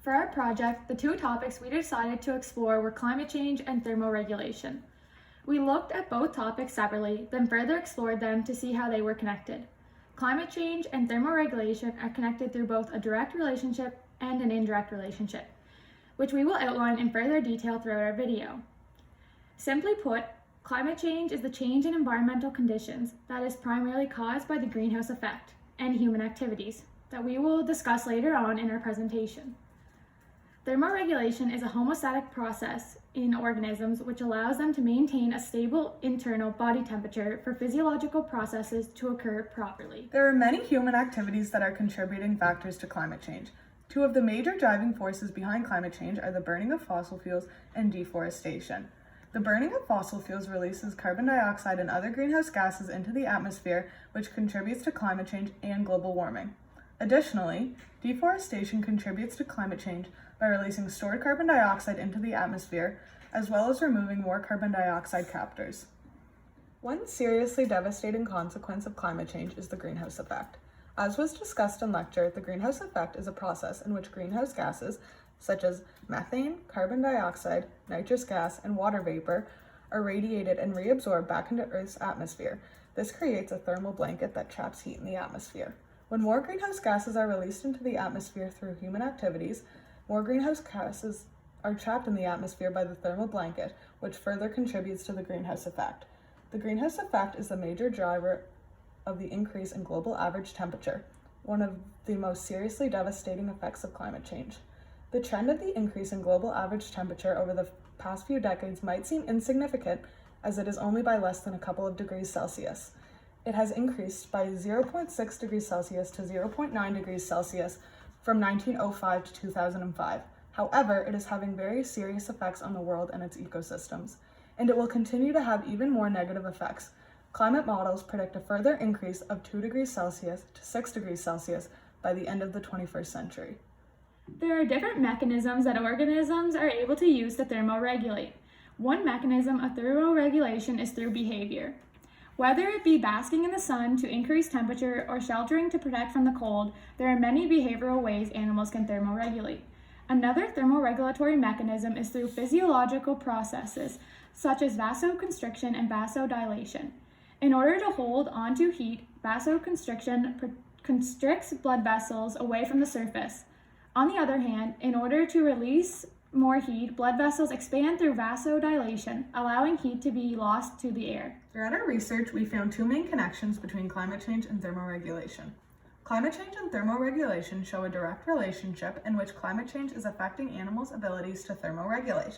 For our project, the two topics we decided to explore were climate change and thermoregulation. We looked at both topics separately, then further explored them to see how they were connected. Climate change and thermoregulation are connected through both a direct relationship and an indirect relationship, which we will outline in further detail throughout our video. Simply put, climate change is the change in environmental conditions that is primarily caused by the greenhouse effect and human activities that we will discuss later on in our presentation. Thermoregulation is a homeostatic process in organisms which allows them to maintain a stable internal body temperature for physiological processes to occur properly. There are many human activities that are contributing factors to climate change. Two of the major driving forces behind climate change are the burning of fossil fuels and deforestation. The burning of fossil fuels releases carbon dioxide and other greenhouse gases into the atmosphere, which contributes to climate change and global warming. Additionally, deforestation contributes to climate change by releasing stored carbon dioxide into the atmosphere, as well as removing more carbon dioxide captors. One seriously devastating consequence of climate change is the greenhouse effect. As was discussed in lecture, the greenhouse effect is a process in which greenhouse gases, such as methane, carbon dioxide, nitrous gas, and water vapor, are radiated and reabsorbed back into Earth's atmosphere. This creates a thermal blanket that traps heat in the atmosphere. When more greenhouse gases are released into the atmosphere through human activities, more greenhouse gases are trapped in the atmosphere by the thermal blanket, which further contributes to the greenhouse effect. The greenhouse effect is the major driver of the increase in global average temperature, one of the most seriously devastating effects of climate change. The trend of the increase in global average temperature over the past few decades might seem insignificant, as it is only by less than a couple of degrees Celsius. It has increased by 0.6 degrees Celsius to 0.9 degrees Celsius from 1905 to 2005. However, it is having very serious effects on the world and its ecosystems, and it will continue to have even more negative effects. Climate models predict a further increase of 2 degrees Celsius to 6 degrees Celsius by the end of the 21st century. There are different mechanisms that organisms are able to use to thermoregulate. One mechanism of thermoregulation is through behavior. Whether it be basking in the sun to increase temperature or sheltering to protect from the cold, there are many behavioral ways animals can thermoregulate. Another thermoregulatory mechanism is through physiological processes, such as vasoconstriction and vasodilation. In order to hold onto heat, vasoconstriction constricts blood vessels away from the surface. On the other hand, in order to release more heat, blood vessels expand through vasodilation, allowing heat to be lost to the air. Throughout our research, we found two main connections between climate change and thermoregulation. Climate change and thermoregulation show a direct relationship in which climate change is affecting animals' abilities to thermoregulate.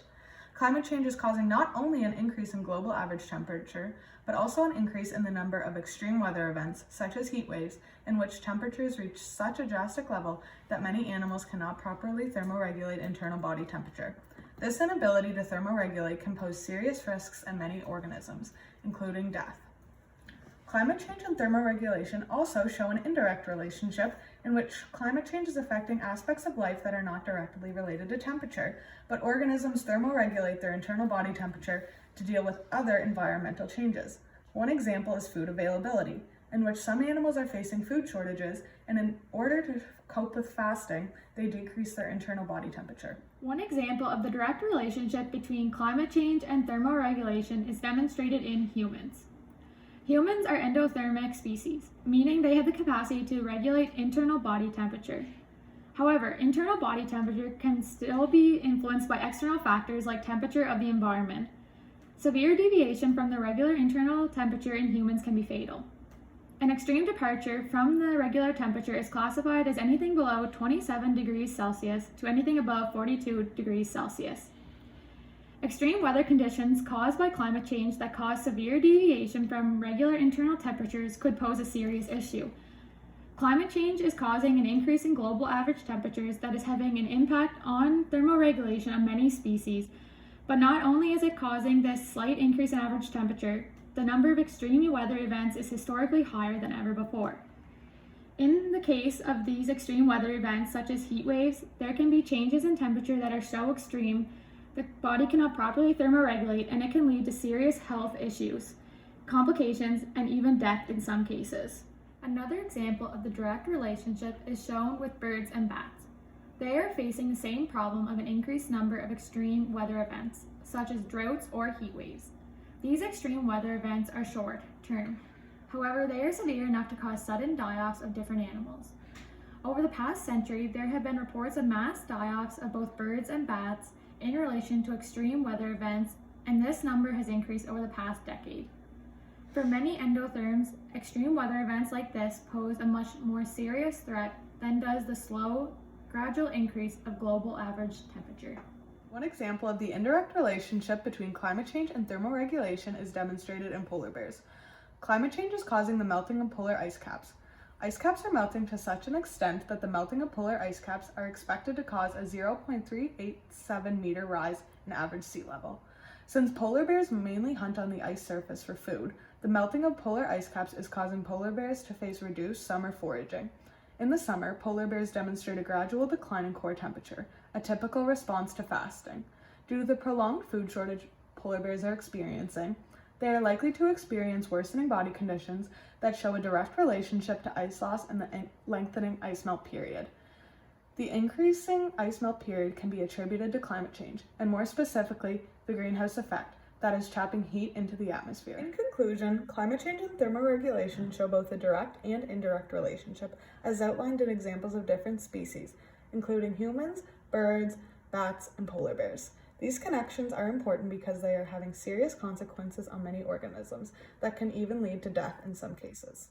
Climate change is causing not only an increase in global average temperature, but also an increase in the number of extreme weather events, such as heat waves, in which temperatures reach such a drastic level that many animals cannot properly thermoregulate internal body temperature. This inability to thermoregulate can pose serious risks in many organisms, including death. Climate change and thermoregulation also show an indirect relationship in which climate change is affecting aspects of life that are not directly related to temperature, but organisms thermoregulate their internal body temperature to deal with other environmental changes. One example is food availability, in which some animals are facing food shortages, and in order to cope with fasting, they decrease their internal body temperature. One example of the direct relationship between climate change and thermoregulation is demonstrated in humans. Humans are endothermic species, meaning they have the capacity to regulate internal body temperature. However, internal body temperature can still be influenced by external factors like temperature of the environment. Severe deviation from the regular internal temperature in humans can be fatal. An extreme departure from the regular temperature is classified as anything below 27 degrees Celsius to anything above 42 degrees Celsius. Extreme weather conditions caused by climate change that cause severe deviation from regular internal temperatures could pose a serious issue. Climate change is causing an increase in global average temperatures that is having an impact on thermoregulation of many species. But not only is it causing this slight increase in average temperature, the number of extreme weather events is historically higher than ever before. In the case of these extreme weather events, such as heat waves, there can be changes in temperature that are so extreme the body cannot properly thermoregulate, and it can lead to serious health issues, complications, and even death in some cases. Another example of the direct relationship is shown with birds and bats. They are facing the same problem of an increased number of extreme weather events, such as droughts or heat waves. These extreme weather events are short term. However, they are severe enough to cause sudden die-offs of different animals. Over the past century, there have been reports of mass die-offs of both birds and bats in relation to extreme weather events, and this number has increased over the past decade. For many endotherms, extreme weather events like this pose a much more serious threat than does the slow, gradual increase of global average temperature. One example of the indirect relationship between climate change and thermoregulation is demonstrated in polar bears. Climate change is causing the melting of polar ice caps. Ice caps are melting to such an extent that the melting of polar ice caps are expected to cause a 0.387 meter rise in average sea level. Since polar bears mainly hunt on the ice surface for food, the melting of polar ice caps is causing polar bears to face reduced summer foraging. In the summer, polar bears demonstrate a gradual decline in core temperature, a typical response to fasting. Due to the prolonged food shortage polar bears are experiencing, they are likely to experience worsening body conditions that show a direct relationship to ice loss and the lengthening ice melt period. The increasing ice melt period can be attributed to climate change, and more specifically, the greenhouse effect, that is trapping heat into the atmosphere. In conclusion, climate change and thermoregulation show both a direct and indirect relationship, as outlined in examples of different species, including humans, birds, bats, and polar bears. These connections are important because they are having serious consequences on many organisms that can even lead to death in some cases.